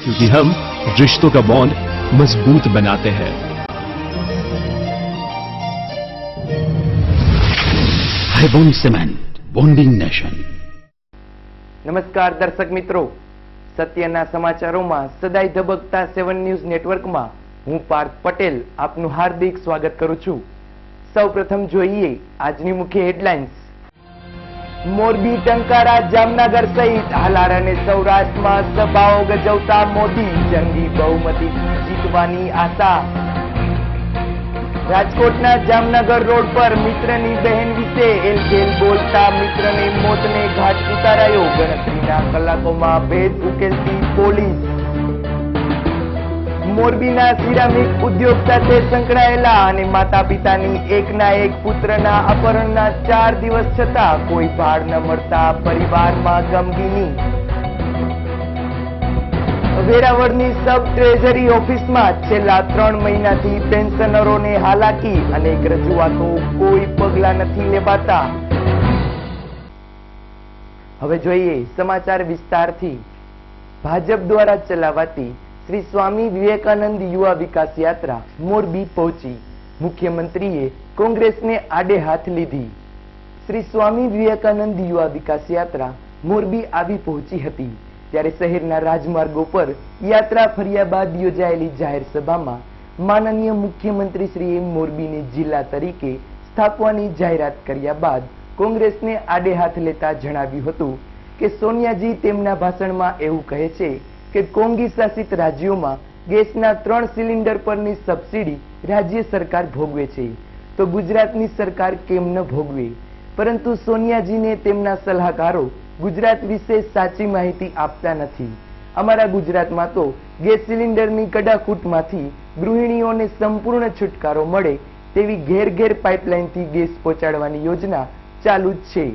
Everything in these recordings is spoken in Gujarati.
क्योंकि हम रिश्तों का बॉन्ड मजबूत बनाते हैं। हाईबॉन्ड सीमेंट, बॉन्डिंग नेशन। નમસ્કાર દર્શક મિત્રો, સત્યના સમાચારોમાં સદાય ધબકતા 7 ન્યૂઝ નેટવર્કમાં હું પાર્થ પટેલ આપનું હાર્દિક સ્વાગત કરું છું। સૌપ્રથમ જોઈએ આજની મુખ્ય હેડલાઇન્સ। મોરબી, ટંકારા, જામનગર સહિત હાલાર અને સૌરાષ્ટ્રમાં સભાઓ ગજવતા મોદી, જંગી બહુમતી જીતવાની આશા। રાજકોટના જામનગર રોડ પર મિત્રની બહેન વિશે એલગેલ બોલતા મિત્રને મોતને ઘાટ ઉતારાયો। ગણતરીના કલાકોમાં ભેદ ઉકેલતી પોલીસ। મોરબીના સિરામિક ઉદ્યોગ સાથે સંકળાયેલા અને માતા પિતાની એકના એક પુત્રના અપહરણના 4 દિવસ છતાં કોઈ ભાડ ન મળતા પરિવારમાં ગમગીની। વેરાવળની સબ ટ્રેઝરી ઓફિસમાં છેલ્લા 3 મહિનાથી પેન્શનરોને હાલાકી, અનેક રજૂઆતો, કોઈ પગલા નથી લેવાતા। હવે જોઈએ સમાચાર વિસ્તારથી। ભાજપ દ્વારા ચલાવાતી શ્રી સ્વામી વિવેકાનંદ યુવા વિકાસ યાત્રા મોરબી પહોંચી। મુખ્યમંત્રીએ કોંગ્રેસને આડે હાથ લીધી। શ્રી સ્વામી વિવેકાનંદ યુવા વિકાસ યાત્રા મોરબી આવી પહોંચી હતી ત્યારે શહેરના રાજમાર્ગો પર યાત્રા ફર્યા બાદ યોજાયેલી જાહેર સભામાં માનનીય મુખ્યમંત્રીશ્રીએ મોરબીને જિલ્લા તરીકે સ્થાપવાની જાહેરાત કર્યા બાદ કોંગ્રેસને આડે હાથ લેતા જણાવ્યું હતું કે સોનિયાજી તેમના ભાષણમાં એવું કહે છે કે કોંગી શાસિત રાજ્યોમાં ગેસના 3 સિલિન્ડર પરની સબસિડી રાજ્ય સરકાર ભોગવે છે, તો ગુજરાતની સરકાર કેમ ન ભોગવે? પરંતુ સોનિયાજીને તેમના સલાહકારો ગુજરાત વિશે સાચી માહિતી આપતા નથી। અમારા ગુજરાતમાં તો ગેસ સિલિન્ડરની કડાકૂટમાંથી ગૃહિણીઓને સંપૂર્ણ છુટકારો મળે તેવી ઘેર ઘેર પાઇપલાઇનથી ગેસ પહોંચાડવાની યોજના ચાલુ જ છે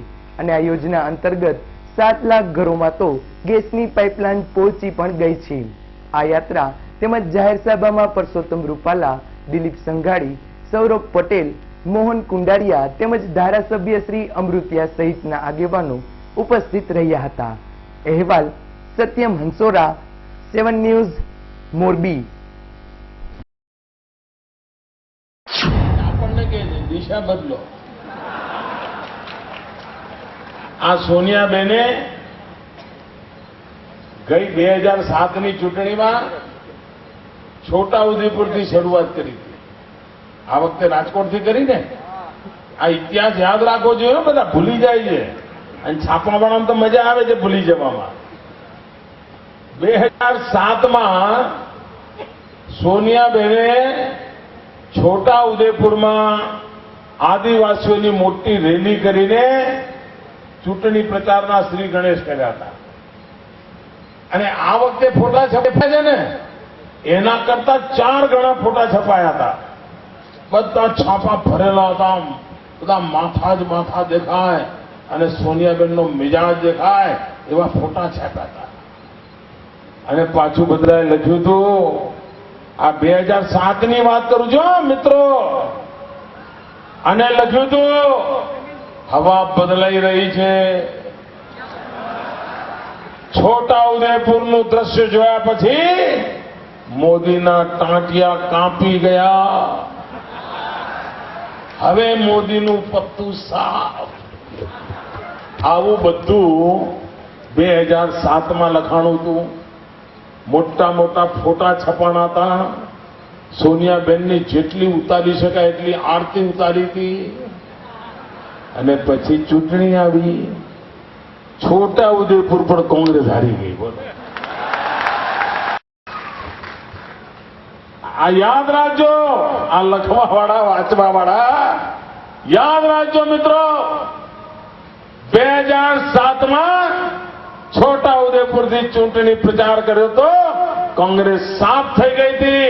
અને આ યોજના અંતર્ગત 7 લાખ ઘરોમાં તો ગેસની પાઇપલાઇન પહોંચી પણ ગઈ છે। આ યાત્રા તેમજ જાહેર સભામાં પરસોત્તમ રૂપાલા, દિલીપ સંઘાણી, સૌરભ પટેલ, મોહન કુંડારિયા તેમજ ધારાસભ્ય શ્રી અમૃતિયા સહિતના આગેવાનો ઉપસ્થિત રહ્યા હતા। અહેવાલ સત્યમ હંસોરા, 7 ન્યૂઝ, મોરબી। આપણને કે દિશા બદલો। આ સોનિયાબેને ગઈ 2007ની ચૂંટણીમાં છોટાઉદેપુરથી શરૂઆત કરી હતી। આ વખતે રાજકોટથી કરીને આ ઇતિહાસ યાદ રાખવો જોઈએ, બધા ભૂલી જાય છે અને છાપાવાળામાં તો મજા આવે છે ભૂલી જવામાં। 2007માં સોનિયાબેને છોટાઉદેપુરમાં આદિવાસીઓની મોટી રેલી કરીને ચૂંટણી પ્રચારના શ્રી ગણેશ કર્યા હતા અને આ વખતે ફોટા છપાયા છે ને એના કરતા 4 ગણા ફોટા છપાયા હતા। બધા છાપા ભરેલા હતા, બધા માથા જ માથા દેખાય અને સોનિયાબેનનો મિજાજ દેખાય એવા ફોટા છાપ્યા હતા। અને પાછું બધાએ લખ્યું હતું, આ 2007ની વાત કરું છું મિત્રો, અને લખ્યું હતું હવા બદલાઈ રહી છે। છોટાઉદેપુરનું દ્રશ્ય જોયા પછી મોદીના ટાંટિયા કાપી ગયા। હવે મોદીનું પત્તું સાફ। આવું બધું 2007માં લખાણું હતું। મોટા મોટા ફોટા છપાણા હતા। સોનિયાબેનની જેટલી ઉતારી શકાય એટલી આરતી ઉતારી હતી અને પછી ચૂંટણી આવી। છોટાઉદેપુર પર કોંગ્રેસ હારી ગઈ। બોલો, આ યાદ રાખજો, આ લખવા વાળા વાંચવા વાળા યાદ રાખજો મિત્રો। 2007માં છોટાઉદેપુરથી ચૂંટણી પ્રચાર કર્યો તો કોંગ્રેસ સાફ થઈ ગઈ હતી।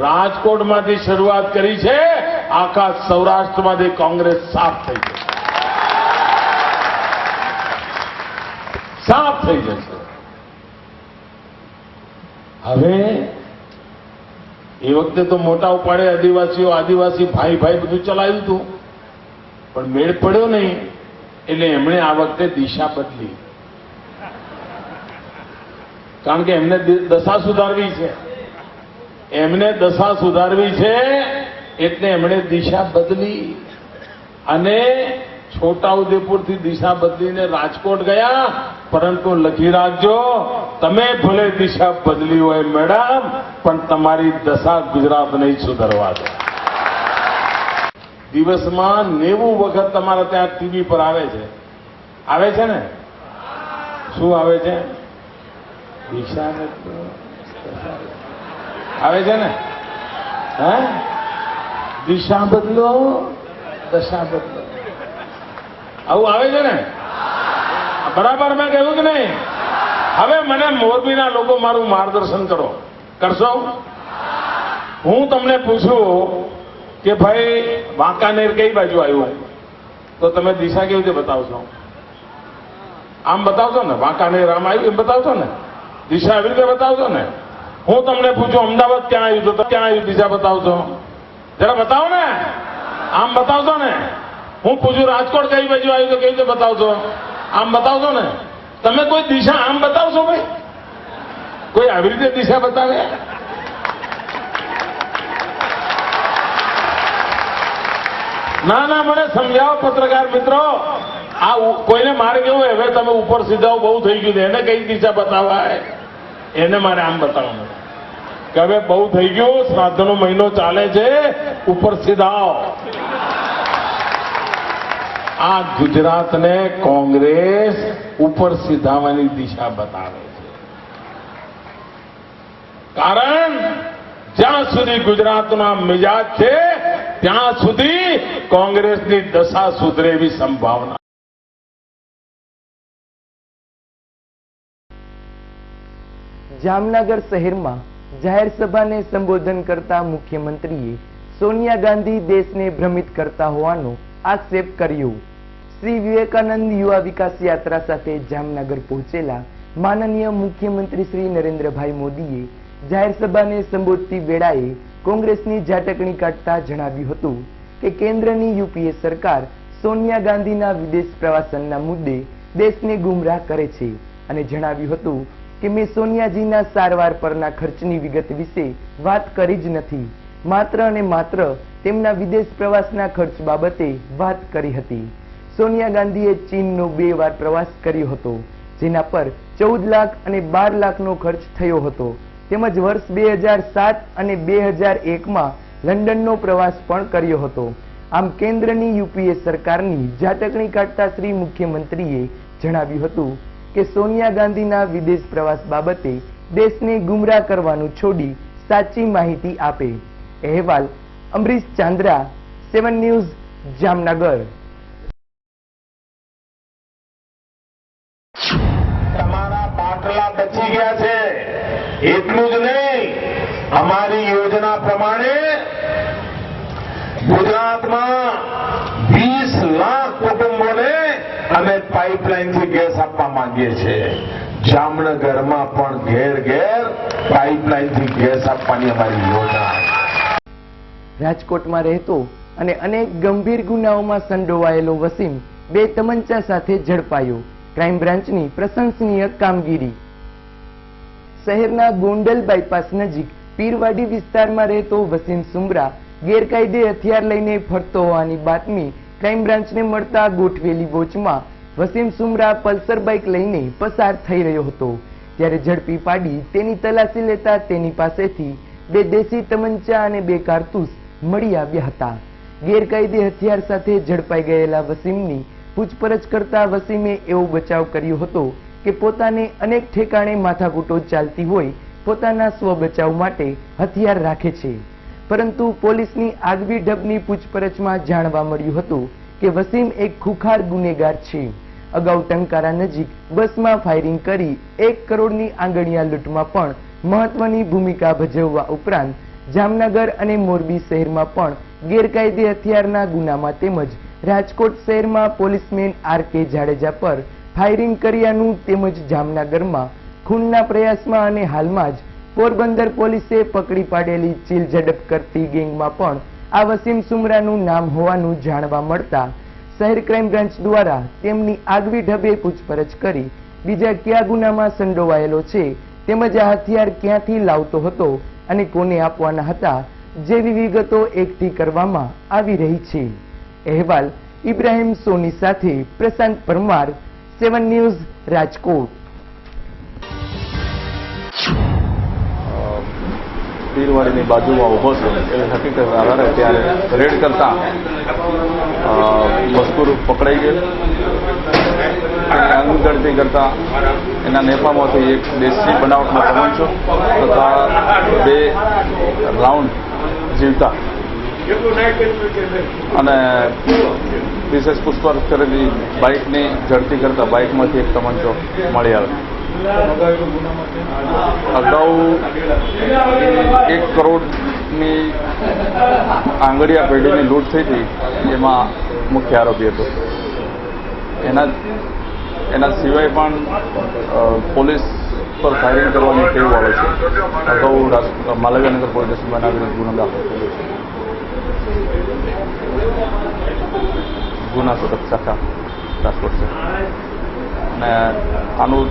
રાજકોટમાંથી શરૂઆત કરી છે, આખા સૌરાષ્ટ્રમાંથી કોંગ્રેસ સાફ થઈ ગઈ, સાફ થઈ જશે। હવે એ વખતે તો મોટા ઉપાડે આદિવાસી ભાઈ બધું ચલાવ્યું હતું પણ મેળ પડ્યો નહીં એટલે એમણે આ વખતે દિશા બદલી। કારણ કે એમને દશા સુધારવી છે, એમને દશા સુધારવી છે એટલે એમણે દિશા બદલી અને છોટાઉદેપુરથી દિશા બદલીને રાજકોટ ગયા. પરંતુ લખી રાખજો, તમે ભલે દિશા બદલી હોય મેડમ, પણ તમારી દશા ગુજરાત નહીં સુધારવા દે. દિવસમાં 90 વખત તમારા ત્યાં ટીવી પર આવે છે ને? શું આવે છે? દિશા આવે છે ને? હે? દિશા બદલો, દશા બદલો, આવું આવે છે ને? બરાબર મેં કહ્યું કે નહીં? હવે મને મોરબીના લોકો મારું માર્ગદર્શન કરશો? હું તમને પૂછું કે ભાઈ વાંકાનેર કઈ બાજુ આવ્યું, તો તમે દિશા કેવી રીતે બતાવશો? આમ બતાવશો ને? વાંકાનેર આમ આવ્યું એમ બતાવશો ને? દિશા એવી રીતે બતાવશો ને? હું તમને પૂછું અમદાવાદ ક્યાં આવ્યું, તો ક્યાં આવ્યું દિશા બતાવશો? જરા બતાવો ને, આમ બતાવશો ને? હું પૂછું રાજકોટ કઈ બાજુ આવ્યું, તો કેવી રીતે બતાવશો? આમ બતાવશો ને? તમે કોઈ દિશા આમ બતાવશો ભાઈ? કોઈ આવી રીતે દિશા બતાવે? ના, મને સમજાવો પત્રકાર મિત્રો. આ કોઈને મારે કેવું હવે તમે ઉપર સીધાઓ બહુ થઈ ગયું, એને કઈ દિશા બતાવાય? એને મારે આમ બતાવવાનું કે હવે બહુ થઈ ગયું, શ્રાદ્ધનો મહિનો ચાલે છે, ઉપર સીધાઓ. આ ગુજરાતને કોંગ્રેસ ઉપર સીધાવાની દિશા બતાવે છે. કારણ જ્યાં સુધી ગુજરાતના મિજાજ છે ત્યાં સુધી કોંગ્રેસની દશા સુધરે એવી સંભાવના. જામનગર શહેરમાં જાહેર સભાને સંબોધન કરતા મુખ્યમંત્રીએ સોનિયા ગાંધી દેશને ભ્રમિત કરતા હોવાનો આક્ષેપ કર્યો. શ્રી વિવેકાનંદ યુવા વિકાસ યાત્રા સાથે જામનગર પહોંચેલા માનનીય મુખ્યમંત્રી શ્રી નરેન્દ્રભાઈ મોદીએ જાહેર સભાને સંબોધતી વેળાએ કોંગ્રેસની ઝાટકણી કાઢતા જણાવ્યું હતું કે કેન્દ્રની યુપીએ સરકાર સોનિયા ગાંધીના વિદેશ પ્રવાસનના મુદ્દે દેશને ગુમરાહ કરે છે અને જણાવ્યું હતું કે મેં સોનિયાજીના સારવાર પરના ખર્ચની વિગત વિશે વાત કરી જ નથી, માત્ર અને માત્ર તેમના વિદેશ પ્રવાસના ખર્ચ બાબતે વાત કરી હતી. સોનિયા ગાંધીએ ચીનનો 2 વાર પ્રવાસ કર્યો હતો, જેના પર 14 લાખ અને 12 લાખનો ખર્ચ થયો હતો. તેમજ વર્ષ 2007 અને 2001માં લંડનનો પ્રવાસ પણ કર્યો હતો. આમ કેન્દ્રની યુપીએ સરકારની ઝાટકણી કાઢતા શ્રી મુખ્યમંત્રીએ જણાવ્યું હતું કે સોનિયા ગાંધીના વિદેશ પ્રવાસ બાબતે દેશને ગુમરાહ કરવાનું છોડી સાચી માહિતી આપે. અહેવાલ અમરીશ ચાંદ્રા, 7 ન્યૂઝ, જામનગર. તમારા બાટલા બચી ગયા છે. એટલું જ નહીં, અમારી યોજના પ્રમાણે ગુજરાતમાં 20 લાખ કુટુંબોને અમે પાઇપલાઇનથી ગેસ આપવા માંગીએ છીએ. જામનગરમાં પણ ઘેર ઘેર પાઇપલાઇનથી ગેસ આપવાની અમારી યોજના. રાજકોટમાં રહેતો અને અનેક ગંભીર ગુનાઓમાં સંડોવાયેલો વસીમ 2 તમંચા સાથે ઝડપાયો. ક્રાઇમ બ્રાન્ચની પ્રશંસનીય કામગીરી. શહેરના ગોંડલ બાયપાસ નજીક પીરવાડી વિસ્તારમાં રહેતો વસીમ સુમરા ગેરકાયદે હથિયાર લઈને ફરતો હોવાની બાતમી ક્રાઇમ બ્રાન્ચને મળતા ગોઠવેલી વોચમાં વસીમ સુમરા પલ્સર બાઇક લઈને પસાર થઈ રહ્યો હતો, ત્યારે ઝડપી પાડી તેની તલાશી લેતા તેની પાસેથી 2 દેશી તમંચા અને 2 કારતૂસ મળી આવ્યા હતા. ગેરકાયદે હથિયાર સાથે ઝડપાઈ ગયેલા વસીમની પૂછપરછ કરતા વસીમે એવો બચાવ કર્યો હતો કે પોતાને અનેક ઠેકાણે માથાકૂટો ચાલતી હોય પોતાના સ્વ બચાવ માટે હથિયાર રાખે છે. પરંતુ પોલીસની આગવી ઢબની પૂછપરછમાં જાણવા મળ્યું હતું કે વસીમ એક ખુખાર ગુનેગાર છે. અગાઉ ટંકારા નજીક બસમાં ફાયરિંગ કરી 1 કરોડની આંગળીયા લૂંટમાં પણ મહત્વની ભૂમિકા ભજવવા ઉપરાંત જામનગર અને મોરબી શહેરમાં પણ ગેરકાયદે હથિયારના ગુનામાં તેમજ રાજકોટ શહેરમાં પોલીસમેન આર.કે. જાડેજા પર ફાયરિંગ કર્યાનું તેમજ જામનગરમાં ખૂનના પ્રયાસમાં અને હાલમાં જ પોરબંદર પોલીસે પકડી પાડેલી ચીલ ઝડપ કરતી ગેંગમાં પણ આ વસીમ સુમરાનું નામ હોવાનું જાણવા મળતા શહેર ક્રાઇમ બ્રાન્ચ દ્વારા તેમની આગવી ઢબે પૂછપરછ કરી બીજા કયા ગુનામાં સંડોવાયેલો છે તેમજ આ હથિયાર ક્યાંથી લાવતો હતો અને કોને આપવાના હતા જેવી વિગતો એકઠી કરવામાં આવી રહી છે. અહેવાલ ઇબ્રાહિમ સોની સાથે પ્રશાંત પરમાર, 7 ન્યૂઝ, રાજકોટ. પીરવાડીની બાજુમાં ઊભો છે એવી હકીકત આધારે ત્યારે રેડ કરતા મજકૂર પકડાઈ ગયેલ. અંગગણતી કરતા એના નેફામાંથી એક દેશી બનાવટનો તમંચો તથા 2 રાઉન્ડ જીવતા અને વિશેષ પૂછપરછ કરેલી બાઇકની ઝડપી કરતા બાઇકમાંથી એક તમંચો મળી આવે. અગાઉ 1 કરોડની આંગળીયા પેઢીની લૂંટ થઈ હતી, એમાં મુખ્ય આરોપી હતો. એના સિવાય પણ પોલીસ પર ફાયરિંગ કરવાની ટેવ આવે છે. અગાઉ માલવ્યાનગર પોલીસ સ્ટેશનમાં એના વિરુદ્ધ ગુનો દાખલ કર્યો છે. ગુના શોધક શાખા રાજકોટ છે. અને આનું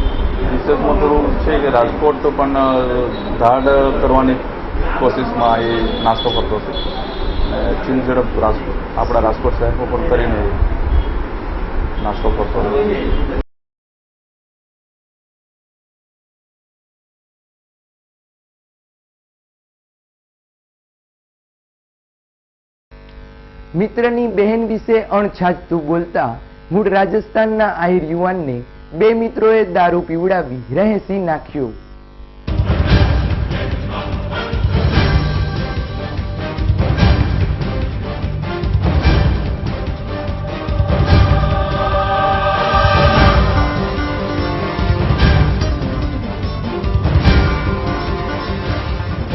વિશેષમાં થોડું છે કે રાજકોટ પણ ધાડ કરવાની કોશિશમાં એ નાસ્તો કરતો છે. ચીન ઝડપ આપણા રાજકોટ શહેરમાં પણ કરીને નાસ્તો કરતો હતો. મિત્રની બહેન વિશે અણછાજતું બોલતા મૂળ રાજસ્થાનના આહિર યુવાનને 2 મિત્રોએ દારૂ પીવડાવી રહેસી નાખ્યો.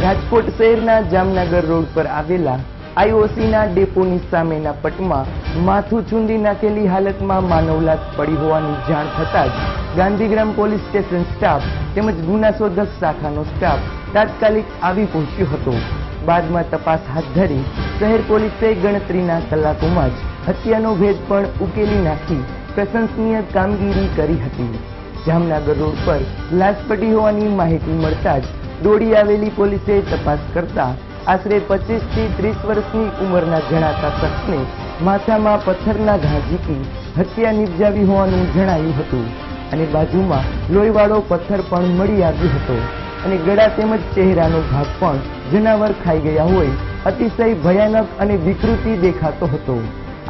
રાજકોટ શહેરના જામનગર રોડ પર આવેલા આઈઓસીના ડેપોની સામેના પટમાં માથું ચૂંદી નાખેલી હાલતમાં માનવલાશ પડી હોવાની જાણ થતાં જ ગાંધીગ્રામ પોલીસ સ્ટેશન સ્ટાફ તેમજ ગુના શોધક શાખાનો સ્ટાફ તાત્કાલિક આવી પહોંચ્યો હતો. બાદમાં તપાસ હાથ ધરી શહેર પોલીસે ગણતરીના કલાકોમાં જ હત્યાનો ભેદ પણ ઉકેલી નાખી પ્રશંસનીય કામગીરી કરી હતી. જામનગર રોડ પર લાશ પડી હોવાની માહિતી મળતા જ દોડી આવેલી પોલીસે તપાસ કરતા આશરે 25 થી 30 વર્ષની ઉંમરના જણાતા શખ્સને માથામાં પથ્થરના ઘા ઝીકી હત્યા નિપજાવી હોવાનું જણાયું હતું અને બાજુમાં લોહીવાળો પથ્થર પણ મળી આવ્યો હતો અને ગળા તેમજ ચહેરાનો ભાગ પણ જનાવર ખાઈ ગયા હોય અતિશય ભયાનક અને વિકૃતિ દેખાતો હતો.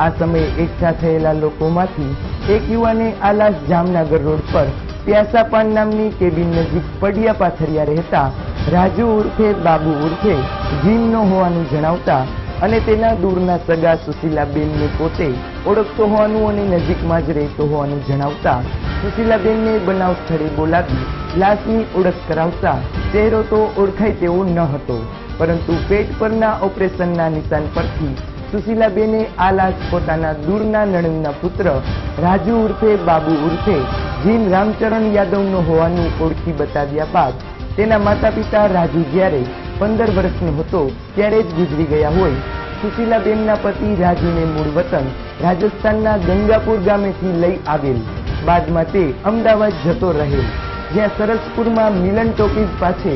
આ સમયે એકઠા થયેલા લોકોમાંથી એક યુવાને આ લાશ જામનગર રોડ પર પ્યાસા પાન નામની કેબિન નજીક પડ્યા પાથરિયા રહેતા રાજુ ઉર્ફે બાબુ ઉર્ફે જીમનો હોવાનું જણાવતા અને તેના દૂરના સગા સુશીલાબેનને પોતે ઓળખતો હોવાનું અને નજીકમાં જ રહેતો હોવાનું જણાવતા સુશીલાબેનને બનાવ સ્થળે બોલાવી લાશની ઓળખ કરાવતા ચહેરો તો ઓળખાય તેવો ન હતો, પરંતુ પેટ પરના ઓપરેશનના નિશાન પરથી સુશીલાબેને આ લાશ પોતાના દૂરના નણંદના પુત્ર રાજુ ઉર્ફે બાબુ ઉર્ફે જીન રામચરણ યાદવનો હોવાનું ઓળખી બતાવ્યા બાદ તેના માતા પિતા રાજુ જ્યારે 15 વર્ષનો હતો ત્યારે જ ગુજરી ગયા હોય સુશીલાબેનના પતિ રાજુને મૂળ વતન રાજસ્થાનના ગંગાપુર ગામેથી લઈ આવેલ. બાદમાં તે અમદાવાદ જતો રહેલ, જ્યાં સરસપુરમાં મિલન ટોકીઝ પાસે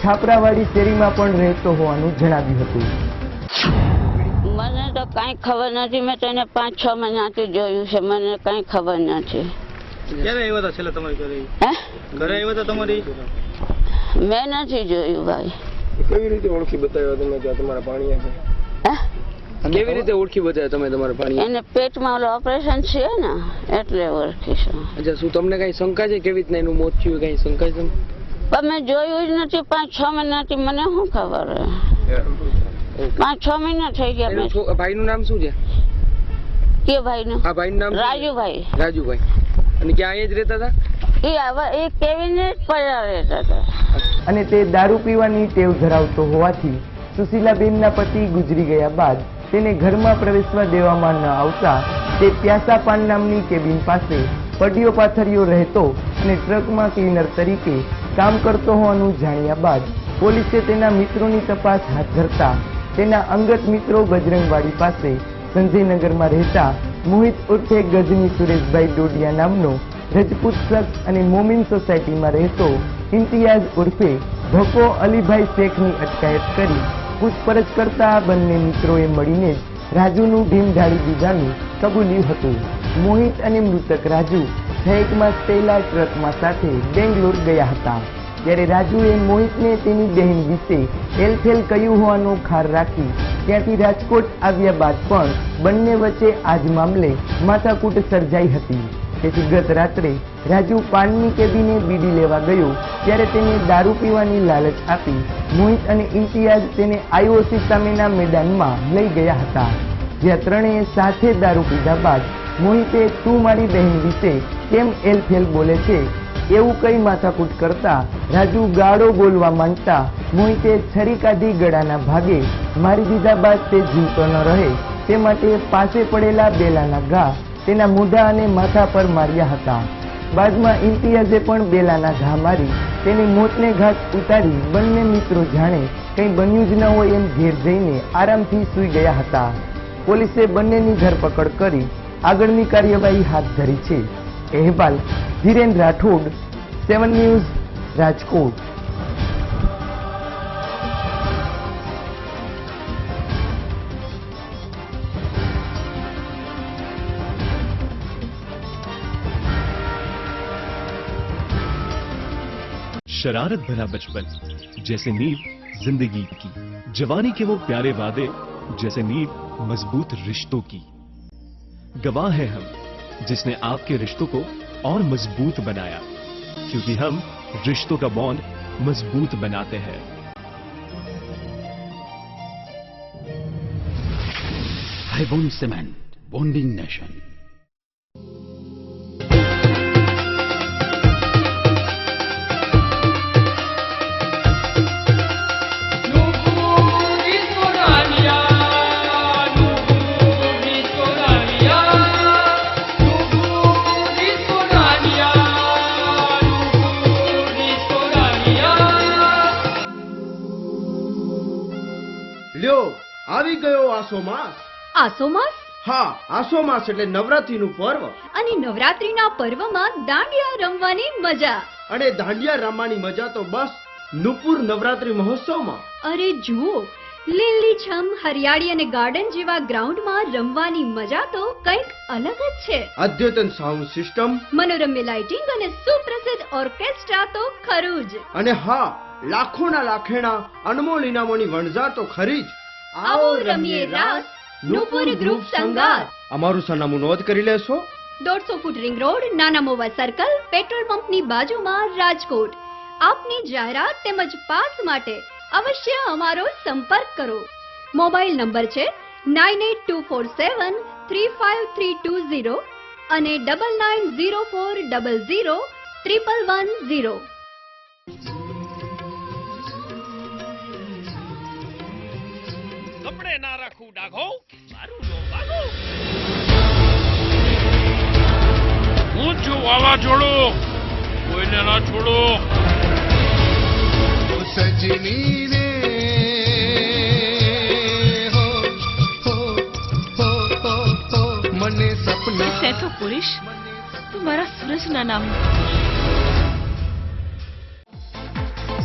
છાપરાવાડી શેરીમાં પણ રહેતો હોવાનું જણાવ્યું હતું. મને તો કાંઈ ખબર નથી. મેં તેને 5-6 મહિનાથી જોયું છે. મને કાંઈ ખબર નથી. ક્યારે આવ્યા હતા છેલ્લે તમારી ઘરે? ઘરે આવ્યા હતા તમારી? મેં નથી જોયું ભાઈ. કેવી રીતે ઓળખી બતાવ્યા તમે કે તમારા પાણી છે? કેવી રીતે ઓળખી બતાવ્યા તમે તમારા પાણી? એને પેટમાં ઓલું ઓપરેશન છે ને એટલે ઓળખીશું. અચ્છા, શું તમને કઈ શંકા છે કેવી રીતના એનું મોત થયું? કઈ શંકા છે? પણ મેં જોયું જ નથી 5-6 મહિનાથી. મને શું ખબર? 5-6 મહિના થઈ ગયા. ભાઈનું નામ શું છે? કે ભાઈનું? આ ભાઈનું નામ રાજુભાઈ. રાજુભાઈ. અને ક્યાં અહીંયા જ રહેતા હતા? એ કેવીને જ પડ્યા રહેતા હતા. અને તે દારૂ પીવાની ટેવ ધરાવતો હોવાથી સુશીલાબેનના પતિ ગુજરી ગયા બાદ તેને ઘરમાં પ્રવેશવા દેવામાં ન આવતા તે પ્યાસા પાન નામની કેબિન પાસે પડ્યો પાથરિયો રહેતો અને ટ્રકમાં ક્લીનર તરીકે કામ કરતો હોવાનું જાણ્યા બાદ પોલીસે તેના મિત્રોની તપાસ હાથ ધરતા તેના અંગત મિત્રો બજરંગવાડી પાસે સંજયનગરમાં રહેતા મોહિત ઉર્ફે ગજની સુરેશભાઈ ડોડિયા નામનો રજપૂત શખ્સ અને મોમીન સોસાયટીમાં રહેતો ઇમ્તિયાઝ ઉર્ફે ભકો અલીભાઈ શેખની અટકાયત કરી પૂછપરછ કરતા આ બંને મિત્રોએ મળીને જ રાજુનું ઢીમ ઢાળી દીધાનું કબૂલ્યું હતું. મોહિત અને મૃતક રાજુ 6 માસ પહેલા ટ્રકમાં સાથે બેંગ્લોર ગયા હતા. ત્યારે રાજુએ મોહિતને તેની બહેન વિશે એલફેલ કહ્યું હોવાનો ખાર રાખી ત્યાંથી રાજકોટ આવ્યા બાદ પણ બંને વચ્ચે આ જ મામલે માથાકૂટ સર્જાઈ હતી. તેથી ગત રાત્રે રાજુ પાનની કેબીને બીડી લેવા ગયો ત્યારે તેને દારૂ પીવાની લાલચ આપી મોહિત અને ઇમ્તિયાઝ તેને આઈઓસી સામેના મેદાનમાં લઈ ગયા હતા, જ્યાં ત્રણેય સાથે દારૂ પીધા બાદ મોહિતે તું મારી બહેન વિશે કેમ એલફેલ બોલે છે એવું કઈ માથાકૂટ કરતા રાજુ ગાળો બોલવા માંડતા મોહિતે છરી કાઢી ગળાના ભાગે મારી દીધા બાદ તે જીવતો ન રહે તે માટે પાસે પડેલા બેલાના ઘા તેના મોઢા અને માથા પર માર્યા હતા. બાદમાં ઇમ્તિયાઝે પણ બેલાના ઘા મારી તેની મોતને ઘાટ ઉતારી બંને મિત્રો જાણે કંઈ બન્યું જ ન હોય એમ ઘેર જઈને આરામથી સૂઈ ગયા હતા. પોલીસે બંનેની ધરપકડ કરી આગળની કાર્યવાહી હાથ ધરી છે. અહેવાલ ધીરેન રાઠોડ, 7 ન્યૂઝ, રાજકોટ. शरारत भरा बचपन जैसे नींव जिंदगी की, जवानी के वो प्यारे वादे जैसे नींव मजबूत रिश्तों की. गवाह है हम जिसने आपके रिश्तों को और मजबूत बनाया, क्योंकि हम रिश्तों का बॉन्ड मजबूत बनाते हैं. Highbone Cement, bonding nation. લ્યો આવી ગયો આસો માસ. આસો માસ? હા, આસો માસ એટલે નવરાત્રીનું પર્વ. અને નવરાત્રીના પર્વમાં દાંડિયા રમવાની મજા. અને દાંડિયા રમવાની મજા તો બસ નુપુર નવરાત્રી મહોત્સવમાં. અરે જુઓ, લીલીછમ હરિયાળી અને ગાર્ડન જેવા ગ્રાઉન્ડમાં રમવાની મજા તો કંઈક અલગ જ છે. અદ્યતન સાઉન્ડ સિસ્ટમ, મનોરમ્ય લાઇટિંગ અને સુપ્રસિદ્ધ ઓર્કેસ્ટ્રા તો ખરું જ. અને હા, લાખોના લાખેણા અનમોલ ઇનામોની વણઝાર તો ખરી જ. આવો રમીએ રાસ, નુપુર ગ્રુપ સંગાત. અમારું સરનામું નોંધ કરી લેશો. 150 ફૂટ રિંગ રોડ, નાના મોવા સર્કલ, પેટ્રોલ પંપની બાજુમાં, રાજકોટ. આપની જાહેરાત તેમજ પાસ માટે અવશ્ય અમારો સંપર્ક કરો. મોબાઈલ નંબર છે 9824735320 અને 9904001110. કપડે ના રાખું ડાઘો, મારું નો વાગો. હું છું વાવાઝોડું, કોઈને ના છોડો. સજની રે હો હો હો હો મને સપના. સૈફો પુરુષ, તું મારા સૂરજના નામ.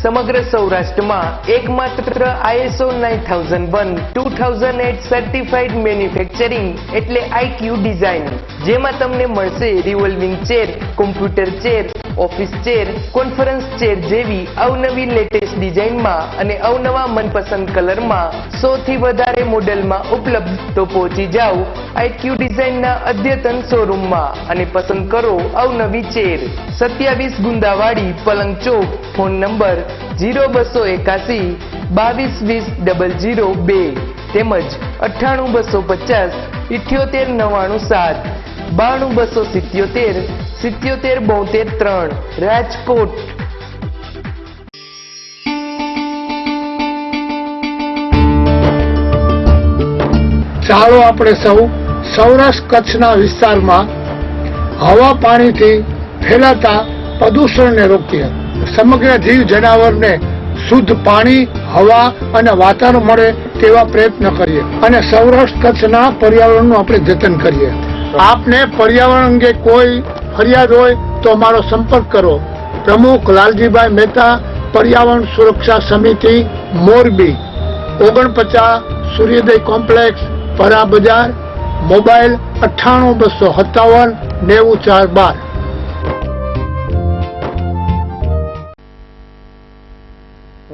સમગ્ર સૌરાષ્ટ્રમાં એકમાત્ર ISO 9001-2008 સર્ટિફાઈડ મેન્યુફેક્ચરિંગ એટલે IQ ડિઝાઇન, જેમાં તમને મળશે revolving chair, computer chair, office chair, conference chair જેવી અવનવી લેટેસ્ટ ડિઝાઇનમાં અને અવનવા મનપસંદ કલરમાં 100 થી વધારે મોડેલમાં ઉપલબ્ધ. તો પહોંચી જાઓ IQ ડિઝાઇનના અદ્યતન શોરૂમમાં અને પસંદ કરો અવનવી ચેર. 27 ગુંદાવાડી, પલંગ ચોક. ફોન નંબર 0281 2220 002 તેમજ 9825 78997 92277 7772 રાજકોટ. ચાલો આપણે સૌ સૌરાષ્ટ્ર કચ્છના વિસ્તારમાં હવા પાણીથી ફેલાતા પ્રદૂષણને રોકીએ. સમગ્ર જીવ જનાવરને શુદ્ધ પાણી, હવા અને વાતાવરણ મળે તેવા પ્રયત્ન કરીએ અને સૌરાષ્ટ્ર કચ્છના પર્યાવરણનું આપણે જતન કરીએ. આપને પર્યાવરણ અંગે કોઈ ફરિયાદ હોય તો અમારો સંપર્ક કરો પ્રમુખ લાલજીભાઈ મહેતા, પર્યાવરણ સુરક્ષા સમિતિ મોરબી, 49 સૂર્યોદય કોમ્પ્લેક્સ, પરા બજાર, મોબાઈલ 98 257 94 12।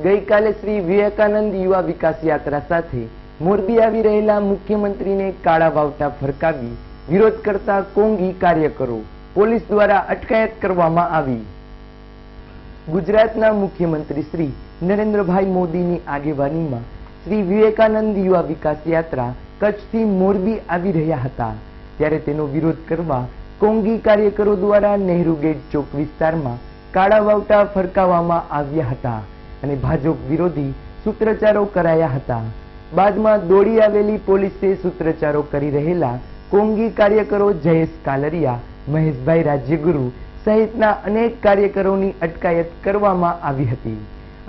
ગઈકાલે શ્રી વિવેકાનંદ યુવા વિકાસ યાત્રા સાથે મોરબી આવી રહેલા મુખ્યમંત્રીને કાળા વાવટા ફરકાવી વિરોધ કરતા કોંગી કાર્યકરો પોલીસ દ્વારા અટકાયત કરવામાં આવી। ગુજરાતના મુખ્યમંત્રી શ્રી નરેન્દ્રભાઈ મોદીની આગેવાનીમાં શ્રી વિવેકાનંદ યુવા વિકાસ યાત્રા કચ્છથી મોરબી આવી રહ્યા હતા, ત્યારે તેનો વિરોધ કરવા કોંગી કાર્યકરો દ્વારા નહેરુ ગેટ ચોક વિસ્તારમાં કાળા વાવટા ફરકાવવામાં આવ્યા હતા અને ભાજપ વિરોધી સૂત્રોચ્ચારો કરાયા હતા। બાદમાં દોડી આવેલી પોલીસે સૂત્રોચ્ચારો કરી રહેલા કોંગી કાર્યકરો જયેશ કાલરિયા, મહેશભાઈ રાજ્યગુરુ સહિતના અનેક કાર્યકરોની અટકાયત કરવામાં આવી હતી।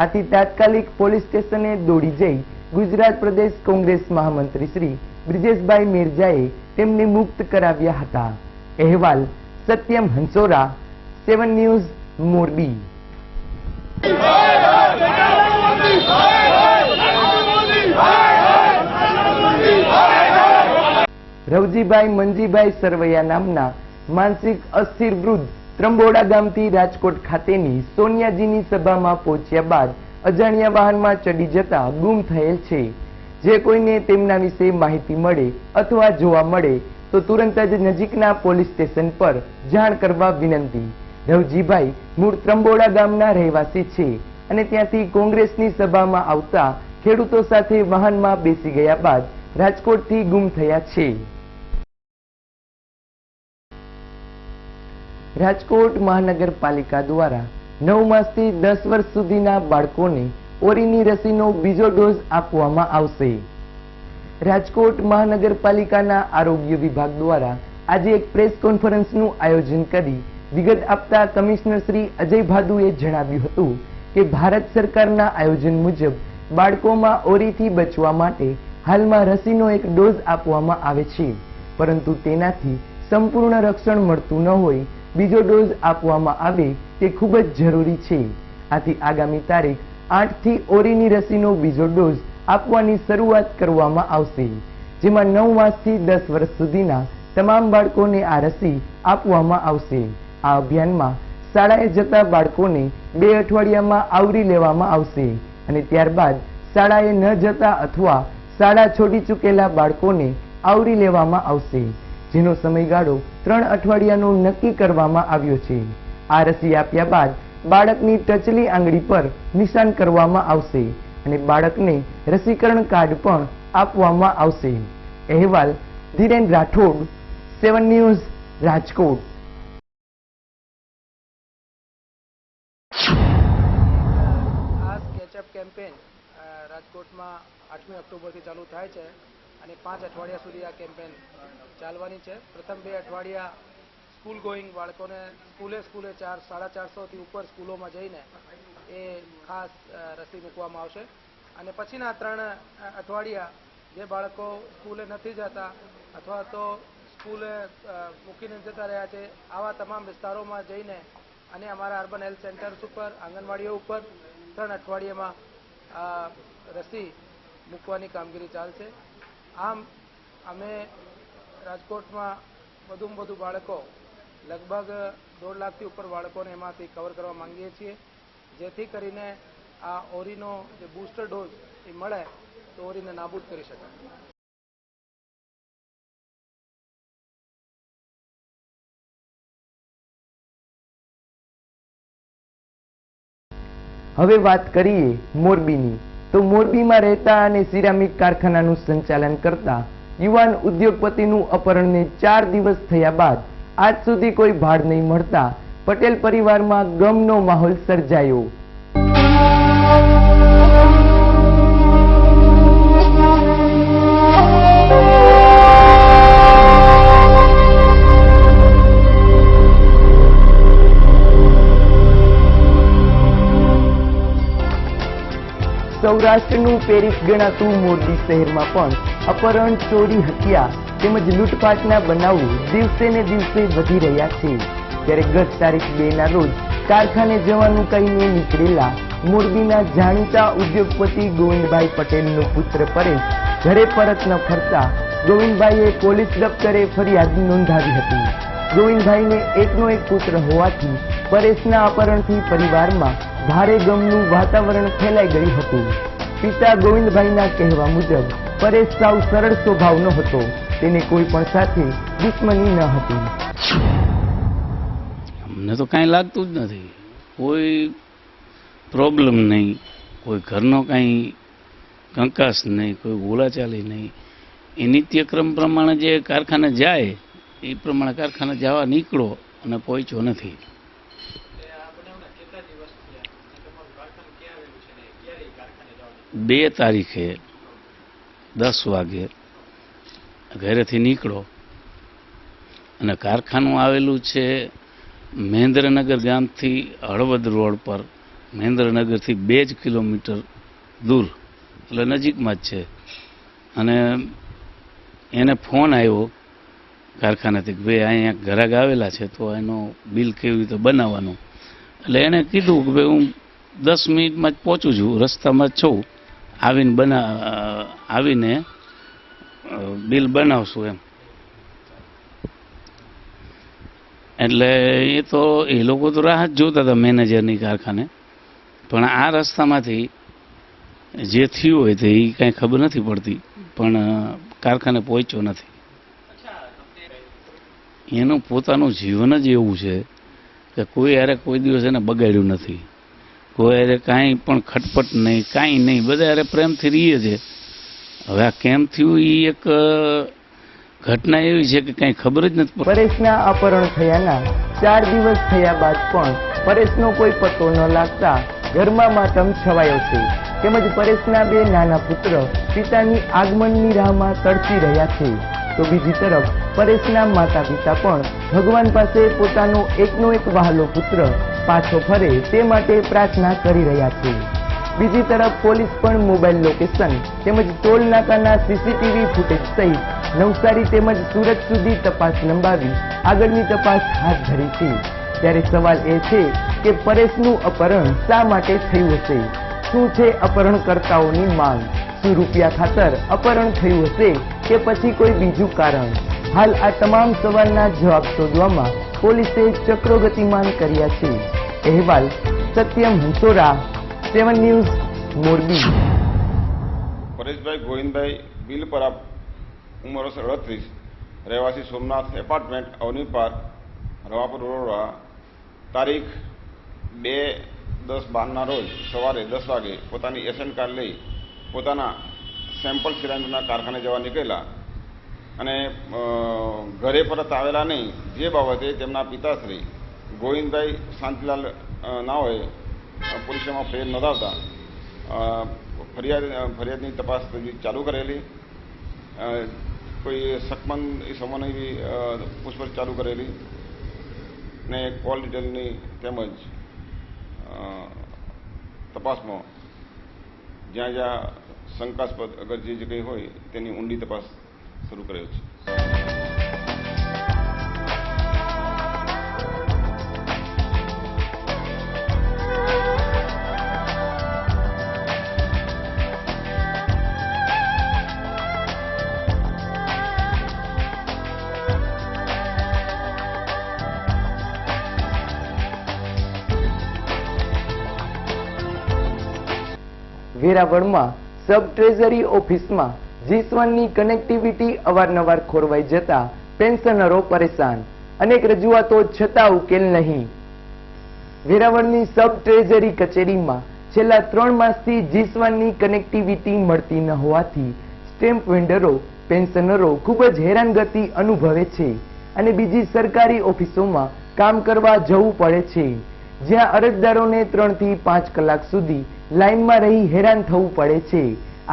આથી તાત્કાલિક પોલીસ સ્ટેશને દોડી જઈ ગુજરાત પ્રદેશ કોંગ્રેસ મહામંત્રી શ્રી બ્રિજેશભાઈ મેરજાએ તેમને મુક્ત કરાવ્યા હતા। અહેવાલ સત્યમ હંસોરા, 7 ન્યૂઝ મોરબી। રવજીભાઈ મંજીભાઈ સરવૈયા નામના માનસિક અસ્થિર વૃદ્ધ ત્રંબોડા ગામથી રાજકોટ ખાતેની સોનિયાજીની સભામાં પહોંચ્યા બાદ અજાણ્યા વાહનમાં ચડી જતા ગુમ થયેલ છે। જે કોઈને તેમના વિશે માહિતી મળે અથવા જોવા મળે તો તુરંત જ નજીકના પોલીસ સ્ટેશન પર જાણ કરવા વિનંતી। રવજીભાઈ મૂળ ત્રંબોડા ગામના રહેવાસી છે અને ત્યાંથી કોંગ્રેસની સભામાં આવતા ખેડૂતો સાથે વાહનમાં બેસી ગયા બાદ રાજકોટથી ગુમ થયા છે। રાજકોટ મહાનગરપાલિકા દ્વારા 9 માસથી 10 વર્ષ સુધીના બાળકોને ઓરીની રસીનો બીજો ડોઝ આપવામાં આવશે। રાજકોટ મહાનગરપાલિકાના આરોગ્ય વિભાગ દ્વારા આજે એક પ્રેસ કોન્ફરન્સનું આયોજન કરી વિગત આપતા કમિશનર શ્રી અજય ભાદુએ જણાવ્યું હતું કે ભારત સરકારના આયોજન મુજબ બાળકોમાં ઓરીથી બચવા માટે હાલમાં રસીનો એક ડોઝ આપવામાં આવે છે, પરંતુ તેનાથી સંપૂર્ણ રક્ષણ મળતું ન હોય બીજો ડોઝ આપવામાં આવે તે ખૂબ જ જરૂરી છે। આથી આગામી તારીખ 8 થી ઓરીની રસીનો બીજો ડોઝ આપવાની શરૂઆત કરવામાં આવશે, જેમાં 9 માસથી 10 વર્ષ સુધીના તમામ બાળકોને આ રસી આપવામાં આવશે। આ અભિયાનમાં શાળાએ જતા બાળકોને 2 અઠવાડિયામાં આવરી લેવામાં આવશે અને ત્યારબાદ શાળાએ ન જતા અથવા શાળા છોડી ચૂકેલા બાળકોને આવરી લેવામાં આવશે, જેનો સમયગાળો 3 અઠવાડિયાનો નક્કી કરવામાં આવ્યો છે। આ રસી આપ્યા બાદ બાળકની ટચલી આંગળી પર નિશાન કરવામાં આવશે અને બાળકને રસીકરણ કાર્ડ પણ આપવામાં આવશે। અહેવાલ ધીરેન રાઠોડ, 7 ન્યૂઝ, રાજકોટ। આ સ્કેચઅપ કેમ્પેન રાજકોટમાં 8મી ઓક્ટોબરથી ચાલુ થાય છે અને 5 અઠવાડિયા સુધી આ કેમ્પેન ચાલવાની છે। પ્રથમ 2 અઠવાડિયા સ્કૂલ ગોઈંગ બાળકોને સ્કૂલે 450 થી ઉપર સ્કૂલોમાં જઈને એ ખાસ રસી મૂકવામાં આવશે અને પછીના 3 અઠવાડિયા જે બાળકો સ્કૂલે નથી જતા અથવા તો સ્કૂલે મૂકીને જતા રહ્યા છે આવા તમામ વિસ્તારોમાં જઈને અને અમારા અર્બન હેલ્થ સેન્ટર્સ ઉપર, આંગણવાડીઓ ઉપર 3 અઠવાડિયામાં રસી મૂકવાની કામગીરી ચાલશે। આમ અમે રાજકોટમાં વધુમાં વધુ બાળકો લગભગ 1.5 લાખથી ઉપર બાળકોને એમાંથી કવર કરવા માંગીએ છીએ, જેથી કરીને આ ઓરીનો જે બૂસ્ટર ડોઝ એ મળે તો ઓરીને નાબૂદ કરી શકાય। હવે વાત કરીએ મોરબીની, તો મોરબીમાં રહેતા અને સિરામિક કારખાનાનું સંચાલન કરતા યુવાન ઉદ્યોગપતિનું અપહરણને 4 દિવસ થયા બાદ આજ સુધી કોઈ ભાડ નહીં મળતા પટેલ પરિવારમાં ગમનો માહોલ સર્જાયો। સૌરાષ્ટ્રનું પેરિસ ગણાતું મોરબી શહેરમાં પણ અપહરણ, ચોરી, હત્યા તેમજ લૂંટફાટના બનાવો દિવસે ને દિવસે વધી રહ્યા છે। ત્યારે ગત તારીખ 2ના રોજ કારખાને જવાનું કહીને નીકળેલા મોરબીના જાણીતા ઉદ્યોગપતિ ગોવિંદભાઈ પટેલનો પુત્ર પરેશ ઘરે પરત ન ફરતા ગોવિંદભાઈએ પોલીસ દફતરે ફરિયાદ નોંધાવી હતી. ગોવિંદભાઈને એકનો એક પુત્ર હોવાથી પરેશના અપહરણથી પરિવારમાં ભારે ગમનું વાતાવરણ ફેલાઈ ગયું હતું. પિતા ગોવિંદભાઈના કહેવા મુજબ પરેશ સાવ સરળ સ્વભાવનો હતો. તેને કોઈ પણ સાથે દુશ્મની ન હતી. અમને તો કાંઈ લાગતું જ નથી, કોઈ પ્રોબ્લેમ નહીં, કોઈ ઘરનો કાંઈ કંકાસ નહીં, કોઈ બોલાચાલી નહીં. એ નિત્યક્રમ પ્રમાણે જે કારખાને જાય એ પ્રમાણે કારખાને જવા નીકળો અને પહોંચ્યો નથી. 2 તારીખે 10 વાગે ઘરેથી નીકળો અને કારખાનું આવેલું છે મહેન્દ્રનગર ગામથી હળવદ રોડ પર, મહેન્દ્રનગરથી 2 જ કિલોમીટર દૂર, એટલે નજીકમાં જ છે. અને એને ફોન આવ્યો કારખાનેથી કે ભાઈ અહીંયા ગ્રાહક આવેલા છે તો એનો બિલ કેવી રીતે બનાવવાનું. એટલે એને કીધું કે ભાઈ હું 10 મિનિટમાં જ પહોંચું છું, રસ્તામાં જ છું, આવીને બિલ બનાવશું એમ. એટલે એ તો એ લોકો તો રાહ જ જોતા હતા મેનેજરની કારખાને, પણ આ રસ્તામાંથી જે થયું હોય તે એ કાંઈ ખબર નથી પડતી, પણ કારખાને પહોંચ્યો નથી. એનું પોતાનું જીવન જ એવું છે કે કોઈ યારે કોઈ દિવસ એને બગાડ્યું નથી, કોઈ યારે કાંઈ પણ ખટપટ નહીં, કાંઈ નહીં, બધા યારે પ્રેમથી રહીએ છે. હવે આ કેમ થયું એ એક ઘટના એવી છે કે કાંઈ ખબર જ નથી. પરેશના અપહરણ થયાના 4 દિવસ થયા બાદ પણ પરેશનો કોઈ પત્તો ન લાગતા ઘરમાં માતમ છવાયો છે. તેમજ પરેશના 2 નાના પુત્ર પિતાની આગમનની રાહમાં તડપી રહ્યા છે. તો બીજી તરફ પરેશના માતા પિતા પણ ભગવાન પાસે પોતાનો એકનો એક વહાલો પુત્ર પાછો ફરે તે માટે પ્રાર્થના કરી રહ્યા છે. બીજી તરફ પોલીસ પણ મોબાઈલ લોકેશન તેમજ ટોલ નાકાના સીસીટીવી ફૂટેજ સહિત નવસારી તેમજ સુરત સુધી તપાસ લંબાવી આગળની તપાસ હાથ ધરી છે. ત્યારે સવાલ એ છે કે પરેશનું અપહરણ શા માટે થયું હશે? શું છે અપહરણકર્તાઓની માંગ? શું રૂપિયા ખાતર અપહરણ થયું હશે કે પછી કોઈ બીજું કારણ? હાલ આ તમામ સવાલના જવાબ શોધવામાં પોલીસે ચક્રો ગતિમાન કર્યા છે. અહેવાલ સત્યમ હંસોરા, 7 ન્યૂઝ, મોરબી. પરેશભાઈ ગોવિંદભાઈ બિલપરા, ઉંમર 38, રહેવાસી Somnath apartment, Avani park, Ravapur road, તારીખ 2/10/12ના રોજ સવારે 10 વાગે પોતાની એસએન કાર લઈ પોતાના સેમ્પલ સિલિન્ડરના કારખાને જવા નીકળેલા અને ઘરે પરત આવેલા નહીં, જે બાબતે તેમના પિતાશ્રી ગોવિંદભાઈ શાંતિલાલ નાઓએ પોલીસ સ્ટેશનમાં ફરિયાદ નોંધાવતા ફરિયાદની તપાસ ચાલુ કરેલી, કોઈ શકમંદ ઇસમોની બી પૂછપરછ ચાલુ કરેલી ને કોલ ડિટેલની તેમજ તપાસમાં જ્યાં જ્યાં શંકાસ્પદ અગર જે કંઈ હોય તેની ઊંડી તપાસ શરૂ કરેલ છે. વેરાવળમાં સબ ટ્રેઝરી ઓફિસમાં G1ની કનેક્ટિવિટી અવારનવાર ખોરવાઈ જતા પેન્શનરો પરેશાન, અનેક રજૂઆતો છતાં ઉકેલ નહીં. વેરાવળની સબ ટ્રેઝરી કચેરીમાં છેલ્લા 3 માસથી G1ની કનેક્ટિવિટી મળતી ન હોવાથી સ્ટેમ્પ વેન્ડરો, પેન્શનરો ખૂબ જ હેરાનગતિ અનુભવે છે અને બીજી સરકારી ઓફિસોમાં કામ કરવા જવું પડે છે, જ્યાં અરજદારોને 3 થી 5 કલાક સુધી લાઇનમાં રહી હેરાન થવું પડે છે.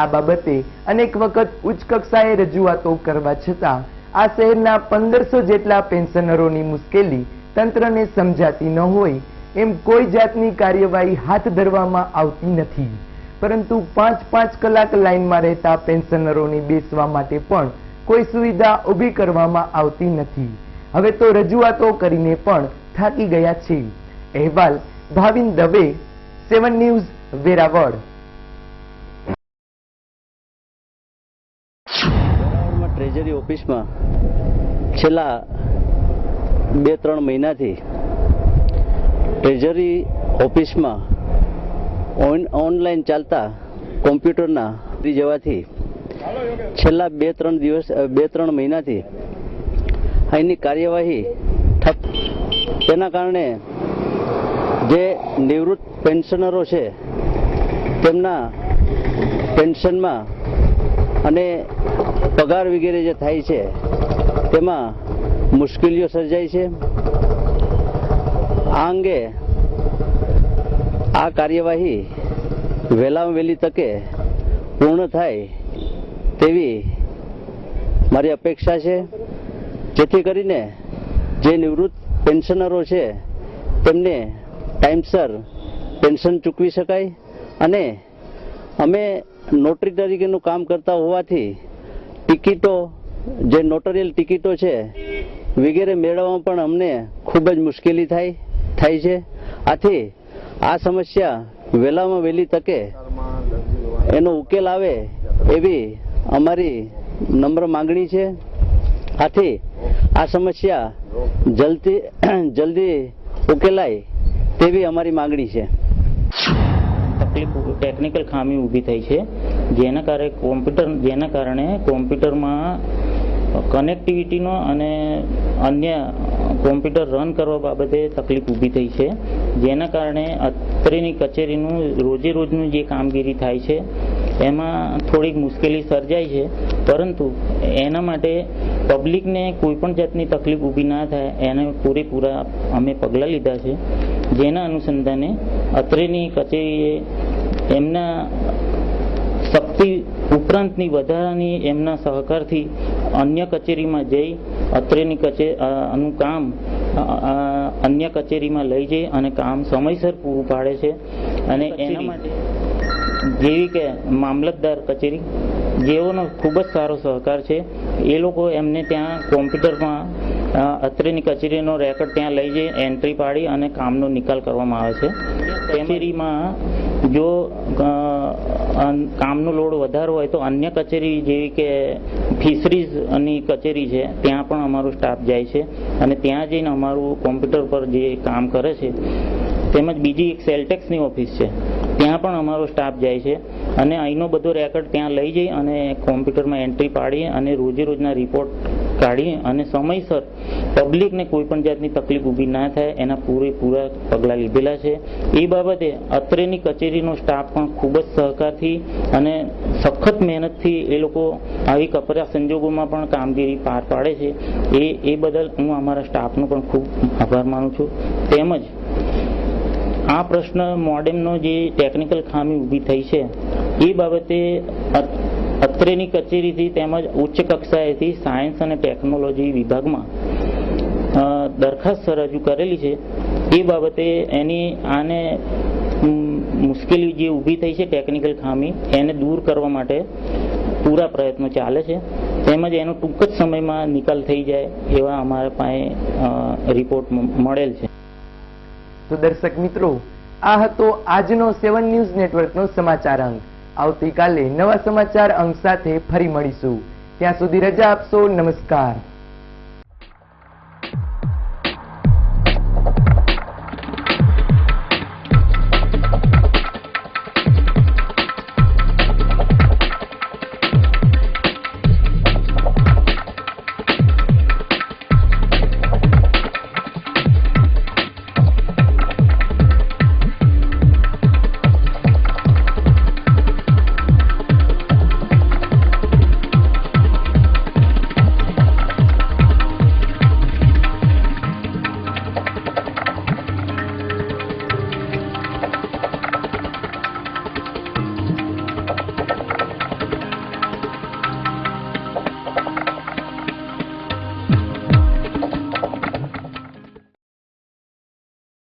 આ બાબતે અનેક વખત ઉચ્ચ કક્ષાએ રજૂઆતો કરવા છતાં આ શહેરના 1500 જેટલા પેન્શનરોની મુશ્કેલી તંત્રને સમજાતી ન હોય એમ કોઈ જાતની કાર્યવાહી હાથ ધરવામાં આવતી નથી. પરંતુ 5-5 કલાક લાઇનમાં રહેતા પેન્શનરોને બેસવા માટે પણ કોઈ સુવિધા ઊભી કરવામાં આવતી નથી. હવે તો રજૂઆતો કરીને પણ થાકી ગયા છે. અહેવાલ ભાવિન દવે, 7 ન્યૂઝ, વેરાવળ. ટ્રેઝરી ઓફિસમાં છેલ્લા 2-3 મહિનાથી ટ્રેઝરી ઓફિસમાં ઓનલાઈન ચાલતા કોમ્પ્યુટરના જવાથી છેલ્લા 2-3 મહિનાથી અહીંની કાર્યવાહી ઠપ. તેના કારણે જે નિવૃત્ત પેન્શનરો છે તેમના પેન્શનમાં અને પગાર વગેરે જે થાય છે તેમાં મુશ્કેલીઓ સર્જાય છે. આ અંગે આ કાર્યવાહી વહેલામાં વહેલી તકે પૂર્ણ થાય તેવી મારી અપેક્ષા છે, જેથી કરીને જે નિવૃત્ત પેન્શનરો છે તેમને ટાઈમસર પેન્શન ચૂકવી શકાય. અને અમે નોટરી તરીકેનું કામ કરતા હોવાથી ટિકિટો, જે નોટરિયલ ટિકિટો છે વગેરે મેળવવામાં પણ અમને ખૂબ જ મુશ્કેલી થાય છે. આથી આ સમસ્યા વહેલામાં વહેલી તકે એનો ઉકેલ આવે એવી અમારી નમ્ર માંગણી છે. આથી આ સમસ્યા જલ્દી ઉકેલાય તેવી અમારી માંગણી છે. ટેકનિકલ ખામી ઊભી થઈ છે, જેના કારણે કોમ્પ્યુટરમાં કનેક્ટિવિટીનો અને અન્ય કોમ્પ્યુટર રન કરવા બાબતે તકલીફ ઊભી થઈ છે, જેના કારણે અત્રેની કચેરીનું રોજનું જે કામગીરી થાય છે એમાં થોડીક મુશ્કેલી સર્જાય છે. પરંતુ એના માટે પબ્લિકને કોઈ પણ જાતની તકલીફ ઊભી ના થાય એને પૂરેપૂરા અમે પગલાં લીધા છે, જેના અનુસંધાને અત્રેની કચેરીએ એમના શક્તિ ઉપરાંતની વધારાની એમના સહકારથી અન્ય કચેરીમાં જઈ અત્રેની નું કામ અન્ય કચેરીમાં લઈ જઈ અને કામ સમયસર પૂરું પાડે છે. અને એના માટે જેવી કે મામલતદાર કચેરી, જેઓનો ખૂબ જ સારો સહકાર છે, એ લોકો એમને ત્યાં કોમ્પ્યુટરમાં અત્રેની કચેરીનો રેકોર્ડ ત્યાં લઈ જઈ એન્ટ્રી પાડી અને કામનો નિકાલ કરવામાં આવે છે. કચેરીમાં જો કામનો લોડ વધારો હોય તો અન્ય કચેરી જેવી કે ફિશરીઝની કચેરી છે ત્યાં પણ અમારો સ્ટાફ જાય છે અને ત્યાં જઈને અમારું કોમ્પ્યુટર પર જે કામ કરે છે. તેમજ બીજી એક સેલટેક્સની ઓફિસ છે ત્યાં પણ અમારો સ્ટાફ જાય છે અને અહીંનો બધો રેકોર્ડ ત્યાં લઈ જઈ અને કોમ્પ્યુટરમાં એન્ટ્રી પાડી અને રોજના રિપોર્ટ કાઢી અને સમયસર પબ્લિકને કોઈ પણ જાતની તકલીફ ઊભી ના થાય એના પૂરેપૂરા પગલાં લીધેલા છે. એ બાબતે અત્રેની કચેરીનો સ્ટાફ પણ ખૂબ જ સહકારથી અને સખત મહેનતથી એ લોકો આવી કપરા સંજોગોમાં પણ કામગીરી પાર પાડે છે. એ બદલ હું અમારા સ્ટાફનો પણ ખૂબ આભાર માનું છું. તેમજ આ પ્રશ્ન મોડેમનો જે ટેકનિકલ ખામી ઊભી થઈ છે એ બાબતે અત્રેની કચેરીથી તેમજ ઉચ્ચ કક્ષાએથી સાયન્સ અને ટેકનોલોજી વિભાગમાં દરખાસ્ત રજૂ કરેલી છે. એ બાબતે આને મુશ્કેલી જે ઊભી થઈ છે ટેકનિકલ ખામી એને દૂર કરવા માટે પૂરા પ્રયત્નો ચાલે છે. તેમજ એનો ટૂંક જ સમયમાં નિકાલ થઈ જાય એવા અમારા પાસે રિપોર્ટ મળેલ છે. તો દર્શક મિત્રો, આ હતો આજનો 7 ન્યૂઝ નેટવર્કનો સમાચાર અંક. આવતીકાલે નવા સમાચાર અંક સાથે ફરી મળીશું. ત્યાં સુધી રજા આપશો. નમસ્કાર.